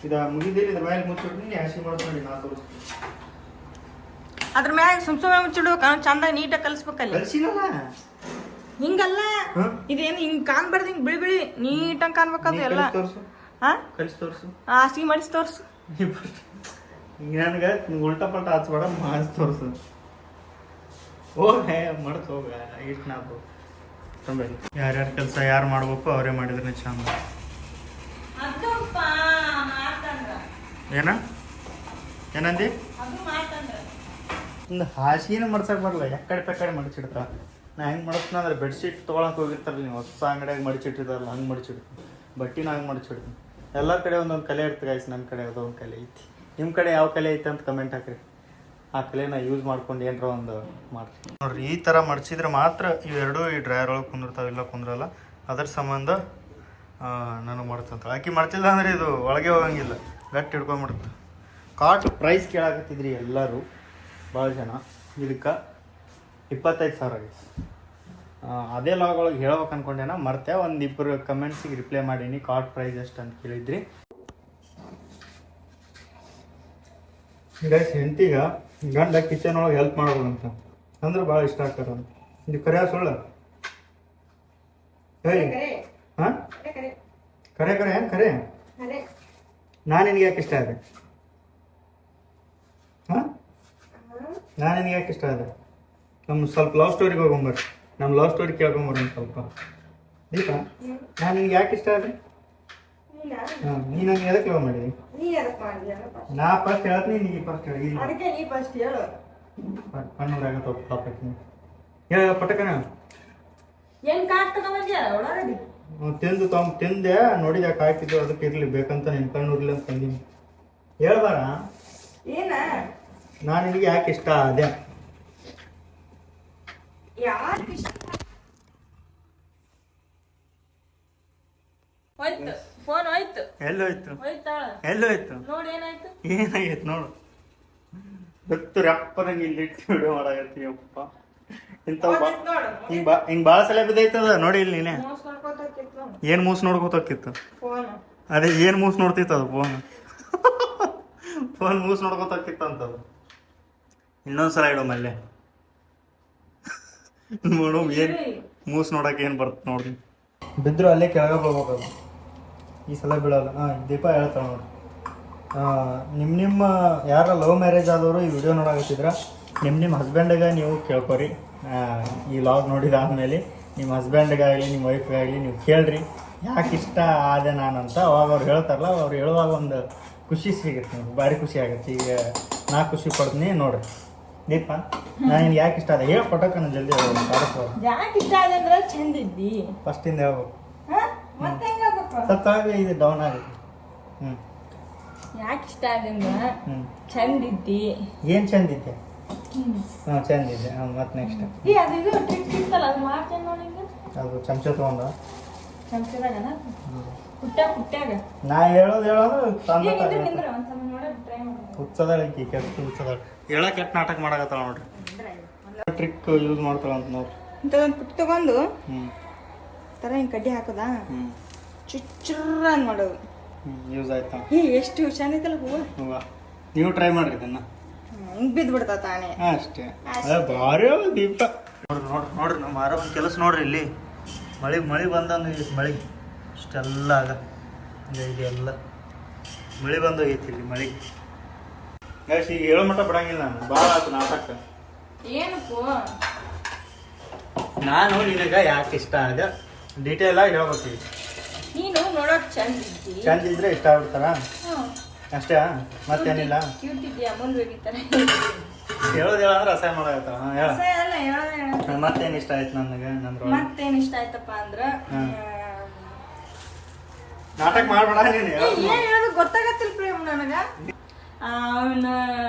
S1: ಇದು ಮುಗಿದಿಲ್ಲ, ಇದ್ರ ಮೇಲೆ ಮುಚ್ಚಿಬಿಟ್ಟು ನೀನು ಹಸಿ ಮಾಡ್ಕೊಂಡು ನಾ ತೋರಿಸ್ತೀನಿ.
S2: ಅದ್ರ ಮ್ಯಾಗ ಸುಮ್ಮನೆ ಮುಚ್ಚಿಡ್ಬೇಕು, ಚಂದ ನೀಟಾಗಿ ಕಲಿಸ್ಬೇಕಲ್ಲ.
S1: ಕಲಿಸಿಲ್ಲ
S2: ಹಿಂಗಲ್ಲ, ಇದೇನು ಹಿಂಗೆ ಕಾಣ್ಬಾರ್ದು, ಹಿಂಗೆ ಬಿಳಿ ನೀಟಾಗಿ ಕಾಣ್ಬೇಕದು ಎಲ್ಲ.
S1: ಕಲಿಸಿ ತೋರಿಸು,
S2: ಹಾಸಿಗೆ ಮಾಡಿಸಿ ತೋರಿಸು.
S1: ನನಗೆ ಉಲ್ಟಾ ಪಲ್ಟಾ ಹಚ್ಬೇಡ, ಮಾಡಿಸಿ ತೋರಿಸು. ಹೋಗ ಮಡ್ತು ಹೋಗ ಇಟ್ಟು ನಾಲ್ಕು ತಂಬೇಡಿ. ಯಾರ್ಯಾರ ಕೆಲಸ ಯಾರು ಮಾಡ್ಬೇಕು ಅವರೇ ಮಾಡಿದ್ರೆ ಚಂದ. ಏನಂದಿ? ಒಂದು ಹಾಸಿಗೆನ ಮಡ್ಸಕ್ಕೆ ಬರಲ್ಲ, ಎಕ್ಕಡೆ ಪಕ್ಕಡೆ ಮಡಿಸಿಡ್ತಾರ. ನಾ ಹೆಂಗೆ ಮಡಿಸ್ತೀನಿ ಅಂದ್ರೆ ಬೆಡ್ಶೀಟ್ ತೊಗೊಳಕ್ಕೆ ಹೋಗಿರ್ತಾರಲ್ಲ ನೀವು, ಹೊಸ ಅಂಗಡಿಯಾಗ ಮಡಿಚಿಟ್ಟಿದಾರಲ್ಲ ಹಂಗೆ ಮಡಿಚಿಡ್ತೀನಿ. ಬಟ್ಟಿನ ಹಂಗೆ ಮಡಿಚಿಡ್ತೀನಿ. ಎಲ್ಲ ಕಡೆ ಒಂದೊಂದು ಕಲೆ ಇರ್ತದೆ ಗಾಯ್ಸ್. ನನ್ನ ಕಡೆ ಅದೊಂದು ಕಲೆ ಐತಿ. ನಿಮ್ಮ ಕಡೆ ಯಾವ ಕಲೆ ಐತೆ ಅಂತ ಕಮೆಂಟ್ ಹಾಕ್ರಿ. ಆ ಕಲೆನ ಯೂಸ್ ಮಾಡ್ಕೊಂಡು ಏನರ ಒಂದು ಮಾಡ್ರಿ. ನೋಡ್ರಿ ಈ ಥರ ಮಡಿಸಿದ್ರೆ ಮಾತ್ರ ಇವೆರಡು ಈ ಡ್ರೈಯರ್ ಒಳಗೆ ಕುಂದಿರ್ತಾವೆ, ಇಲ್ಲ ಕುಂದ್ರಲ್ಲ. ಅದ್ರ ಸಂಬಂಧ ನನಗೆ ಮಡ್ತಂತ. ಆಕಿ ಮಡ್ತಿಲ್ಲ ಅಂದ್ರೆ ಇದು ಒಳಗೆ ಹೋಗಂಗಿಲ್ಲ, ಗಟ್ಟಿ ಹಿಡ್ಕೊಂಬಿಡುತ್ತೆ. ಕಾಟ್ ಪ್ರೈಸ್ ಕೇಳಾಕತ್ತಿದ್ರಿ ಎಲ್ಲರೂ ಭಾಳ ಜನ. ಇದಕ್ಕೆ 25,000 ಆಗೈತೆ. ಅದೇ ಲಾಗ್ ಒಳಗೆ ಹೇಳ್ಬೇಕು ಅನ್ಕೊಂಡೇನ, ಮರ್ತೆ. ಒಂದಿಬ್ಬರು ಕಮೆಂಟ್ಸಿಗೆ ರಿಪ್ಲೈ ಮಾಡೀನಿ ಕಾಟ್ ಪ್ರೈಸ್ ಎಷ್ಟು ಅಂತ ಕೇಳಿದ್ರಿ. ಗೈಸ್ ಹೆಂಡತಿಗೆ ಗಂಡ ಕಿಚನ್ ಒಳಗೆ ಹೆಲ್ಪ್ ಮಾಡ್ಬೋದಂತ ಅಂದ್ರೆ ಭಾಳ ಇಷ್ಟ ಆಗ್ತಾರ ಅಂತ. ಇದು ಕರೆ ಸುಳ್ಳು? ಹೇಳಿ. ಹಾಂ ಕರೆ ಕರೆ ಏನು ಕರೆ? ನಾನು ನಿನಗೆ ಯಾಕೆ ಇಷ್ಟ ಇದೆ? ಹಾಂ ನಾನು ನಿನಗೆ ಯಾಕೆ ಇಷ್ಟ ಇದೆ? ನಮ್ಮ ಸ್ವಲ್ಪ ಲವ್ ಸ್ಟೋರಿಗೆ ಹೋಗೊಂಬರ್ರಿ. ನಮ್ಮ ಲವ್ ಸ್ಟೋರಿ ಕೇಳ್ಕೊಂಬರ್ರಿ ಸ್ವಲ್ಪ. ದೀಪ, ನಾನು ನಿನ್ಗೆ ಯಾಕೆ ಇಷ್ಟ ಇದೆ? ಹಾಂ ನೀ ನಂಗೆ ಎದಕ್ಕೆ ಲವ್ ಮಾಡಿದಿ? ನಾ ಫಸ್ಟ್ ಹೇಳ್ತೀನಿ, ನೀ ಫಸ್ಟ್ ಹೇಳಿ. ಕಣ್ಣೂರಾಗತ್ತ ಪಾಪಕ್ಕೆ ಹೇಳ ಪಟಕನ. ತಿಂದೆ ನೋಡಿದ ಕಾಯ್ತಿದ್ದು, ಅದಕ್ಕೆ ಇರ್ಲಿ ಬೇಕಂತ ನಿನ್ ಕಣ್ಣೂರ್ಲಿ ಅಂತ ತಂದೀನಿ. ಹೇಳ್ಬಾರ ನಾನು ನಿನಗೆ ಯಾಕೆ ಇಷ್ಟ ಅದೇ? ಎಲ್ಲೋಯ್ತು ಏನಾಗೈತೆ ನೋಡು. ಗೊತ್ತು ರಪ್ಪದಂಗೆ ಇಲ್ಲಿ ಇಟ್ಟು ವಿಡಿಯೋ ಮಾಡಾಕತ್ತೀಯಪ್ಪ. ಹಿಂಗ್ ಭಾಳ ಸಲ ಬಿದ್ದೈತದ ನೋಡಿ. ಇಲ್ಲಿ ನೀನೆ ಏನ್ ಮೂಸ್ ನೋಡ್ಕೋತಕ್ಕಿತ್ತು? ಅದೇ ಏನ್ ಮೂಸ್ ನೋಡ್ತಿತ್ತು ಅದು? ಫೋನ್ ಮೂಸ್ ನೋಡ್ಕೋತಕ್ಕಿತ್ತು ಅಂತದು. ಇನ್ನೊಂದ್ಸಲ ಇಡೋ ಮಲ್ಲೆ ನೋಡು ಏನ್ ಮೂಸ್ ನೋಡಕ್ಕೆ ಏನ್ ಬರ್ತದೆ ನೋಡ್ರಿ. ಬಿದ್ರು ಅಲ್ಲೇ ಕೆಳಗೆ ಹೋಗ್ಬೇಕದು, ಈ ಸಲ ಬೀಳಲ್ಲ. ದೀಪ ಹೇಳ್ತಾವ ನೋಡ್ರಿ. ನಿಮ್ಮ ಯಾರ ಲವ್ ಮ್ಯಾರೇಜ್ ಆದವರು ಈ ವಿಡಿಯೋ ನೋಡಾಕತ್ತಿದ್ರ ನಿಮ್ಮ ಹಸ್ಬೆಂಡ್ಗೆ ನೀವು ಕೇಳ್ಕೊರಿ. ಈ ಲಾಗ್ ನೋಡಿದಾದ್ಮೇಲೆ ನಿಮ್ಮ ಹಸ್ಬೆಂಡ್ಗಾಗಲಿ ನಿಮ್ಮ ವೈಫ್ಗಾಗಲಿ ನೀವು ಕೇಳ್ರಿ ಯಾಕೆ ಇಷ್ಟ ಆದೆ ನಾನಂತ. ಅವಾಗ ಅವ್ರು ಹೇಳ್ತಾರಲ್ಲ, ಅವ್ರು ಹೇಳುವಾಗ ಒಂದು ಖುಷಿ ಸಿಗುತ್ತೆ, ನಿಮ್ಗೆ ಭಾರಿ ಖುಷಿ ಆಗುತ್ತೆ. ಈಗ ನಾ ಖುಷಿ ಪಡ್ತೀನಿ ನೋಡ್ರಿ. ದೀಪ, ನಾನು ನಿನ್ಗೆ ಯಾಕೆ ಇಷ್ಟ ಆದ ಹೇಳ ಪಟಕನ ಜಲ್ದಿ
S2: ಯಾಕೆ ಇಷ್ಟ ಆದ ಅಂದ್ರೆ ಚಂದ ಇದ್ದಿ
S1: ಫಸ್ಟಿಂದ ಹೇಳ್ಬೇಕು. ಸ್ವಲ್ಪ ಇದು ಡೌನ್ ಆಗುತ್ತೆ.
S2: ಯಾಕೆ ಇಷ್ಟ ಆದಂದ್ರೆ ಚಂದ ಇದ್ದಿ.
S1: ಏನ್ ಚಂದ ಇದ್ದೆ? ಹಾಂ ಚಂದ ಇದೆ. ಮತ್ತೆ ನೆಕ್ಸ್ಟ್ ಅದು ಚಮಚ ತಗೊಂಡ ನಾ ಹೇಳೋದು ಹುಚ್ಚದಳಕಿ ಕೆಟ್ಟ ಹುಚ್ಚದಳ ಹೇಳ ಕೆಟ್ಟ ನಾಟಕ ಮಾಡಕತ್ತಾಳ ನೋಡ್ರಿ. ಟ್ರಿಕ್ ಯೂಸ್ ಮಾಡ್ತಾಳ ಅಂತ ನೋಡ್ರಿ.
S2: ಇಂಥದೊಂದು ಪುಟ್ಟ ತಗೊಂಡು ತರ ಹಿಂಗೆ ಕಡ್ಡಿ ಹಾಕೋದ ಚುಚ್ಚುರ ಮಾಡೋದು.
S1: ಯೂಸ್ ಆಯ್ತಾ?
S2: ಎಷ್ಟು ಚಂದ ಐತಲ್ಲ ಹೂವು.
S1: ನೀವು ಟ್ರೈ ಮಾಡ್ರಿ ಇದನ್ನ.
S2: ಹಿಂಗೆ ಬಿದ್ದು ಬಿಡ್ತಾ ತಾನೇ
S1: ಅಷ್ಟೇ. ಭಾರಿ ದೀಪ ನೋಡ್ರಿ ನಮ್ಮ ಆರಾಮ ಕೆಲಸ ನೋಡ್ರಿ. ಇಲ್ಲಿ ಮಳೆ ಬಂದಂಗೆ ಮಳೆ ಇಷ್ಟೆಲ್ಲ ಆಗ ಇದೆಲ್ಲ ಮಳೆ ಬಂದೋಗೈತಿ ಇಲ್ಲಿ ಮಳೆ. ಈಗ ಹೇಳೋ ಮಟ್ಟ ಬಿಡಂಗಿಲ್ಲ ನಾನು. ಭಾಳ ಆಯ್ತು ನಾಟಕ.
S2: ಏನಪ್ಪು
S1: ನಾನು ನಿನಗೆ ಯಾಕೆ ಇಷ್ಟ ಆದ ಡೀಟೇಲ್ ಆಗಿ ಹೇಳ್ಬೇಕು.
S2: ನೀನು ನೋಡೋಕೆ ಚಂದ
S1: ಇದ್ರೆ ಇಷ್ಟ ಆಗ್ಬಿಡ್ತಾರ ಅಷ್ಟೇ, ಮತ್ತೇನಿಲ್ಲ. ಹೇಳೋದು ಹೇಳಂದ್ರೆ ಅಸಹ್ಯ ಮಾಡಾಕತ್ತಾಳ. ಹೇಳ ಮತ್ತೇನು ಇಷ್ಟ ಆಯ್ತು ನನಗೆ?
S2: ಮತ್ತೇನು ಇಷ್ಟ ಆಯ್ತಪ್ಪ ಅಂದ್ರ
S1: ನಾಟಕ ಮಾಡ್ಬೇಡ ನೀನು.
S2: ಹೇಳೋದು ಗೊತ್ತಾಗತ್ತಿಲ್ಲ ಪ್ರೇಮ್ ನನಗ. ಅವನ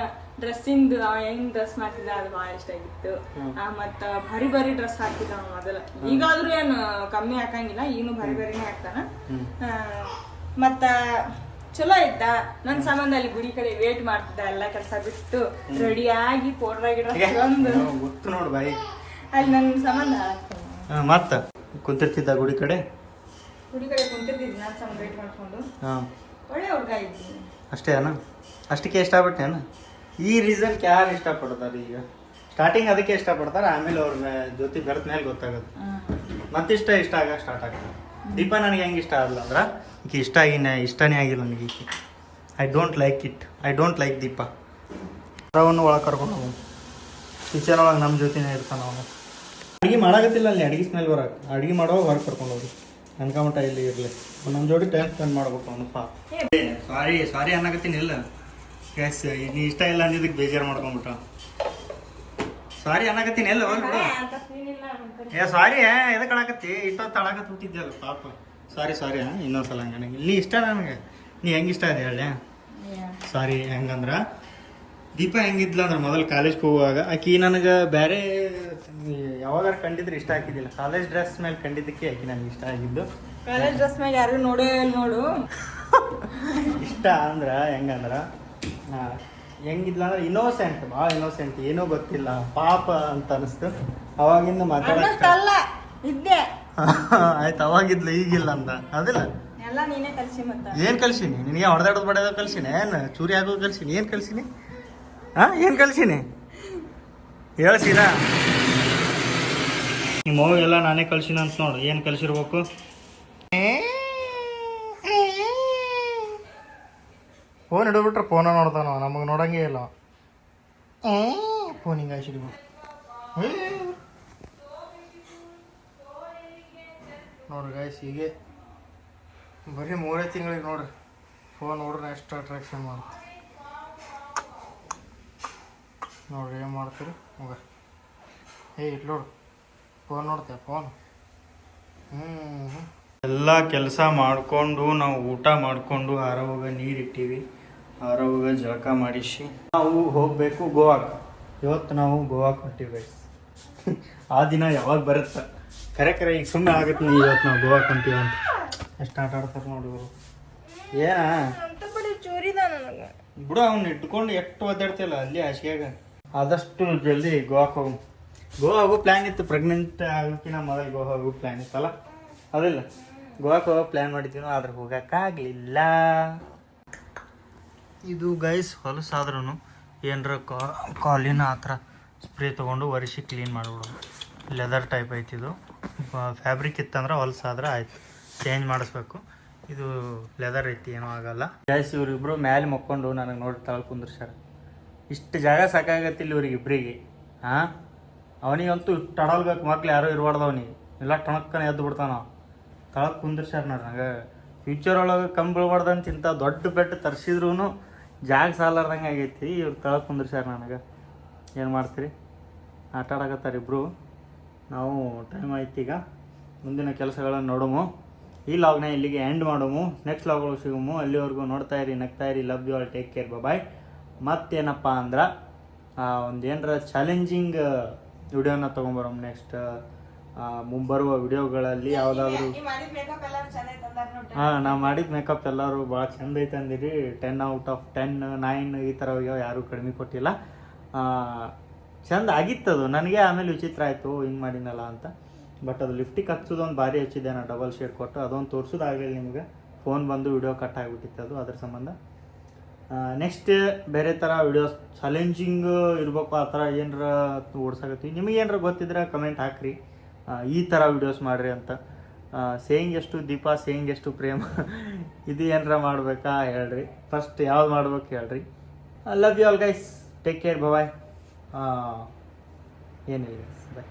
S2: ಡ್ರೆಸ್ಸಿಂದು ಅವ ಹೆಂಗ್ ಡ್ರೆಸ್ ಮಾಡ್ತಿದ್ದ ಅದು ಭಾಳ ಇಷ್ಟ ಆಗಿತ್ತು. ಮತ್ತ ಭಾರಿ ಭಾರಿ ಡ್ರೆಸ್ ಹಾಕ್ತಿದ್ದ ಅವ ಮೊದಲ. ಈಗಾದ್ರೂ ಏನು ಕಮ್ಮಿ ಹಾಕಂಗಿಲ್ಲ, ಈಗನು ಭಾರಿ ಭಾರಿನೇ ಹಾಕ್ತಾನ. ಮತ್ತ ಚಲೋ ಇದ್ದ. ನನ್ನ ಸಂಬಂಧ ಅಲ್ಲಿ ಗುಡಿ ಕಡೆ ವೇಟ್ ಮಾಡ್ತಿದ್ದ. ಎಲ್ಲ ಕೆಲಸ ಬಿಟ್ಟು ರೆಡಿಯಾಗಿ ಪೌಡ್ರಾಗಿ
S1: ಗೊತ್ತು ನೋಡು ಬಾಯಿ
S2: ಅಲ್ಲಿ ನನ್ನ ಸಂಬಂಧ.
S1: ಮತ್ತ ಕುಂತಿರ್ತಿದ್ದ ಗುಡಿ ಕಡೆ
S2: ಕುಂತಿರ್ತಿದ್ದ ನನ್ನ ಸಂಬಂಧ ವೇಟ್ ಮಾಡ್ಕೊಂಡು. ಒಳ್ಳೆ ಹುಡುಗ ಇದ್ದೀನಿ
S1: ಅಷ್ಟೇ ಅಣ್ಣ. ಅಷ್ಟಕ್ಕೆ ಇಷ್ಟಪಟ್ಟೇನ? ಈ ರೀಸನ್ಗೆ ಯಾರು ಇಷ್ಟಪಡ್ತಾರೆ? ಈಗ ಸ್ಟಾರ್ಟಿಂಗ್ ಅದಕ್ಕೆ ಇಷ್ಟಪಡ್ತಾರೆ, ಆಮೇಲೆ ಅವ್ರ ಜೊತೆ ಬೆರೆತ ಮೇಲೆ ಗೊತ್ತಾಗುತ್ತೆ. ಮತ್ತಿಷ್ಟ ಆಗ ಸ್ಟಾರ್ಟ್ ಆಗ್ತದೆ. ದೀಪ ನನಗೆ ಹೆಂಗೆ ಇಷ್ಟ ಆಗಲ್ಲ ಅಂದ್ರೆ ಈಕೆ ಇಷ್ಟನೇ ಆಗಿಲ್ಲ ನನಗೆ ಈಕೆ. ಐ ಡೋಂಟ್ ಲೈಕ್ ದೀಪ. ಅವನು ಒಳಗೆ ಕರ್ಕೊಂಡು ಹೋಗು. ಕಿಚನ್ ಒಳಗೆ ನಮ್ಮ ಜೊತೆನೇ ಇರ್ತಾನೆ ಅವನು. ಅಡುಗೆ ಮಾಡಾಕತ್ತಿಲ್ಲ ಅಲ್ಲಿ ಅಡುಗೆ ಸ್ಮೆಲ್ ಬರಕ್ಕೆ ಅಡುಗೆ ಮಾಡೋ ಹೊರಗೆ ಕರ್ಕೊಂಡು ಹೋಗಿ ಅನ್ಕೊಂಬಿಟ್ಟ ಇಲ್ಲಿ ಇರಲಿ ನಮ್ಮ ಜೋಡಿ ಟೈಮ್ ಸ್ಪೆಂಡ್ ಮಾಡ್ಬೇಕು ಅವನಪ್ಪ. ಸಾರಿ ಅನ್ನಕತ್ತೀನಿ ಇಲ್ಲ ಗ್ಯಾಸ್ ನೀ ಇಷ್ಟ ಇಲ್ಲ ಅಂದಿದ್ದಕ್ಕೆ ಬೇಜಾರು ಮಾಡ್ಕೊಂಬಿಟ್ಟ. ಸಾರಿ ಅನ್ನಕತ್ತೀನಿ ಎಲ್ಲ ಹೋಗ್ಬಿಡು. ಸಾರಿ ಎದಕ್ಕೆ ಆಡಕತ್ತಿ ಇಷ್ಟೊತ್ತು ಆಡಕತ್ ಬಿಟ್ಟಿದ್ಯಲ್ಲ ಪಾಪ. ಸಾರಿ ಇನ್ನೊಂದ್ಸಲ ಹಂಗೆ ನೀ ಇಷ್ಟ ನನಗೆ ನೀ ಹೆಂಗೆ ಇಷ್ಟ ಇದೆ ಹೇಳಿ. ಸಾರಿ ಹೆಂಗಂದ್ರೆ ದೀಪ ಹೆಂಗಿದ್ಲ ಅಂದ್ರೆ ಮೊದಲು ಕಾಲೇಜ್ಗೆ ಹೋಗುವಾಗ ಆಕಿ ನನಗೆ ಬೇರೆ ಯಾವಾಗಾರ ಕಂಡಿದ್ರೆ ಇಷ್ಟ ಆಗಿದ್ದಿಲ್ಲ. ಕಾಲೇಜ್ ಡ್ರೆಸ್ ಮೇಲೆ ಕಂಡಿದ್ದಕ್ಕೆ ಆಕಿ ನನಗೆ ಇಷ್ಟ ಆಗಿದ್ದು.
S2: ಕಾಲೇಜ್ ಡ್ರೆಸ್ ಮೇಲೆ ಯಾರು ನೋಡೇ ನೋಡು
S1: ಇಷ್ಟ ಅಂದ್ರೆ ಹೆಂಗಂದ್ರೆ ಹೆಂಗಿದ್ಲ ಅಂದ್ರೆ ಇನ್ನೋಸೆಂಟ್, ಭಾಳ ಇನ್ನೋಸೆಂಟ್, ಏನೂ ಗೊತ್ತಿಲ್ಲ ಪಾಪ ಅಂತ ಅನಿಸ್ತು. ಅವಾಗಿಂದ
S2: ಮಾತಾಡಲ್ಲ ಇದ್ದೆ
S1: ಆಯ್ತು ಅವಾಗಿದ್ಲು ಈಗಿಲ್ಲ ಅಂತ ಅದಿಲ್ಲ.
S2: ಎಲ್ಲ ನೀನೇ ಕಲ್ಸಿ ಮತ್ತೆ
S1: ಏನು ಕಲ್ಸಿನಿ ನಿನಗೆ ಹೊಡೆದಾಡೋದು ಬಡಿಯೋದು ಕಲ್ಸಿನಿ ಏನು ಚೂರಿ ಆಗೋದು ಕಲ್ಸಿನಿ ಏನು ಕಲ್ಸಿನಿ ಏನು ಕಲ್ಸಿನಿ ಹೇಳ್ಸಿರಾ ನಿಮ್ಮ ಮಗುಗೆಲ್ಲ ನಾನೇ ಕಲ್ಸಿನ ಅಂತ ನೋಡು ಏನು ಕಲ್ಸಿರ್ಬೇಕು. ಫೋನ್ ಹಿಡಿದ್ಬಿಟ್ರೆ ಫೋನ ನೋಡ್ತಾನ ನಮಗೆ ನೋಡಂಗೇ ಇಲ್ಲ. ಫೋನ್ ಹಿಂಗೆ ಹಾಸಿಡ್ಬೇಕು ನೋಡ್ರಿ ಗಾಯ್ಸ್ ಹೀಗೆ ಬರೀ 3 ತಿಂಗಳಿಗೆ ನೋಡ್ರಿ ಫೋನ್ ನೋಡ್ರಿ ಎಷ್ಟು ಅಟ್ರಾಕ್ಷನ್ ಮಾಡುತ್ತೆ ನೋಡ್ರಿ. ಏನು ಮಾಡ್ತೀರಿ ಮಗ ಇಟ್ ನೋಡ್ರಿ ಫೋನ್ ನೋಡ್ತೇವೆ ಫೋನ್. ಎಲ್ಲ ಕೆಲಸ ಮಾಡಿಕೊಂಡು ನಾವು ಊಟ ಮಾಡಿಕೊಂಡು ಆರವಾಗ ನೀರು ಇಟ್ಟಿವಿ, ಆರವಾಗ ಜಳಕ ಮಾಡಿಸಿ ನಾವು ಹೋಗಬೇಕು ಗೋವಾಕ್ಕೆ. ಇವತ್ತು ನಾವು ಗೋವಾಕ್ಕೆ ಹೊಂಟಿವಿ ಗೈಸ್. ಆ ದಿನ ಯಾವಾಗ ಬರುತ್ತೆ ಕರೆ ಈಗ ಸುಮ್ಮನೆ ಆಗುತ್ತೆ ನೀವು ಇವತ್ತು ನಾವು ಗೋವಾಕ್ಕೆ ಹೊಂಟೀವಿ ಅಂತ. ಎಷ್ಟು ಆಟ ಆಡ್ತಾರೆ ನೋಡಿ ಇವರು.
S2: ಚೂರಿದ ನನಗೆ
S1: ಬಿಡು ಅವ್ನು ಇಟ್ಕೊಂಡು ಎಷ್ಟು ಒದ್ದಾಡ್ತಿಲ್ಲ ಅಲ್ಲಿ ಹಾಸಿಗೆಯಾಗ. ಆದಷ್ಟು ಜಲ್ದಿ ಗೋವಾಕ್ಕೆ ಹೋಗು. ಗೋವಾ ಹೋಗೋ ಪ್ಲ್ಯಾನ್ ಇತ್ತು, ಪ್ರೆಗ್ನೆಂಟ್ ಆಗೋಕ್ಕಿಂತ ಮೊದಲು ಗೋವಾ ಹೋಗೋ ಪ್ಲ್ಯಾನ್ ಇತ್ತಲ್ಲ ಅದಿಲ್ಲ. ಗೋವಾಕ್ಕೆ ಹೋಗೋ ಪ್ಲ್ಯಾನ್ ಮಾಡಿದ್ದೀವಿ ಆದ್ರೆ ಹೋಗೋಕ್ಕಾಗಲಿಲ್ಲ. ಇದು ಗೈಸ್ ಹೊಲಸಾದ್ರೂ ಏನರ ಕಾಲಿನ ಆ ಥರ ಸ್ಪ್ರೇ ತೊಗೊಂಡು ಒರೆಸಿ ಕ್ಲೀನ್ ಮಾಡಿಬಿಡೋದು. ಲೆದರ್ ಟೈಪ್ ಐತಿ ಇದು. ಫ್ಯಾಬ್ರಿಕ್ ಇತ್ತಂದ್ರೆ ಹೊಲಸಾದ್ರೆ ಆಯ್ತು ಚೇಂಜ್ ಮಾಡಿಸ್ಬೇಕು. ಇದು ಲೆದರ್ ಐತಿ ಏನೂ ಆಗಲ್ಲ. ಗೈಸ್ ಇವರಿಬ್ಬರು ಮ್ಯಾಲೆ ಮಕ್ಕೊಂಡು ನನಗೆ ನೋಡಿ ತಳ ಕುಂದ್ರಸ್ಯಾರ. ಇಷ್ಟು ಜಾಗ ಸಾಕಾಗತ್ತಿಲ್ಲ ಇವ್ರಿಗಿಬ್ರಿಗೆ. ಅವನಿಗಂತೂ ಇಷ್ಟು ಅಡಲ್ಬೇಕು ಮಕ್ಳು ಯಾರೂ ಇರಬಾರ್ದು ಅವನಿಗೆ. ಎಲ್ಲ ಟಣಕ್ಕನೆ ಎದ್ದು ಬಿಡ್ತಾನ. ತಳಕ್ಕೆ ಕುಂದ್ರಸ್ಯಾರ ನೋಡಿ ನನಗೆ. ಫ್ಯೂಚರ್ ಒಳಗೆ ಕಮ್ಮಿ ಬೀಳ್ಬಾರ್ದಂತ ಇಂಥ ದೊಡ್ಡ ಬೆಡ್ ತರಿಸಿದ್ರೂ ಜಾಗ ಸಾಲಾರ್ದಂಗೆ ಆಗೈತಿ. ಇವ್ರು ತಳಕ್ಕೆ ಕುಂದ್ರಸ್ಯಾರ ನನಗೆ. ಏನು ಮಾಡ್ತೀರಿ ಆಟ ಆಡಕತ್ತಾರೆ ಇಬ್ಬರು. ನಾವು ಟೈಮ್ ಆಯ್ತು ಈಗ ಮುಂದಿನ ಕೆಲಸಗಳನ್ನು ನೋಡೋಮು. ಈ ಲಾಗ್ನ ಇಲ್ಲಿಗೆ ಎಂಡ್ ಮಾಡೋಮು. ನೆಕ್ಸ್ಟ್ ಲಾಗ್ಗಳು ಸಿಗೋಮು. ಅಲ್ಲಿವರೆಗೂ ನೋಡ್ತಾ ಇರಿ, ನಗ್ತಾ ಇರಿ. Love you all, take care, bye. ಮತ್ತೇನಪ್ಪ ಅಂದ್ರೆ ಒಂದು ಏನರ ಚಾಲೆಂಜಿಂಗ್ ವಿಡಿಯೋನ ತೊಗೊಂಬರೋಮ್ ನೆಕ್ಸ್ಟ್ ಮುಂಬರುವ ವಿಡಿಯೋಗಳಲ್ಲಿ ಯಾವುದಾದ್ರೂ. ನಾವು ಮಾಡಿದ ಮೇಕಪ್ ಎಲ್ಲರೂ ಭಾಳ ಚಂದ ಐತೆ ಅಂದಿರಿ. 10 ಔಟ್ ಆಫ್ 10, 9 ಈ ಥರ ಯಾರೂ ಕಡಿಮೆ ಕೊಟ್ಟಿಲ್ಲ. ಚಂದ ಆಗಿತ್ತದು ನನಗೆ. ಆಮೇಲೆ ವಿಚಿತ್ರ ಆಯಿತು ಹಿಂಗೆ ಮಾಡಿನಲ್ಲ ಅಂತ. ಬಟ್ ಅದು ಲಿಫ್ಟಿಗೆ ಹಚ್ಚೋದೊಂದು ಭಾರಿ ಹಚ್ಚಿದ್ದೆ ನಾನು ಡಬಲ್ ಶೇಡ್ ಕೊಟ್ಟು. ಅದೊಂದು ತೋರಿಸೋದಾಗಲಿಲ್ಲ ನಿಮಗೆ. ಫೋನ್ ಬಂದು ವಿಡಿಯೋ ಕಟ್ ಆಗಿಬಿಟ್ಟಿತ್ತು ಅದು ಅದ್ರ ಸಂಬಂಧ. ನೆಕ್ಸ್ಟ್ ಬೇರೆ ಥರ ವಿಡಿಯೋಸ್ ಚಾಲೆಂಜಿಂಗ್ ಇರ್ಬೇಕು ಆ ಥರ ಏನರ ಓಡ್ಸಾಕತ್ತೀವಿ. ನಿಮಗೆ ಏನರ ಗೊತ್ತಿದ್ರೆ ಕಮೆಂಟ್ ಹಾಕ್ರಿ. ಈ ಥರ ವಿಡಿಯೋಸ್ ಮಾಡಿರಿ ಅಂತ. ಸೇಯಿಂಗ್ ಎಷ್ಟು ದೀಪ, ಸೇಯಿಂಗ್ ಎಷ್ಟು ಪ್ರೇಮ ಇದು ಏನರ ಮಾಡಬೇಕಾ ಹೇಳ್ರಿ. ಫಸ್ಟ್ ಯಾವ್ದು ಮಾಡ್ಬೇಕು ಹೇಳ್ರಿ. Love you all guys, take care, bye. ಏನಿಲ್ಲ ಬಾಯ್.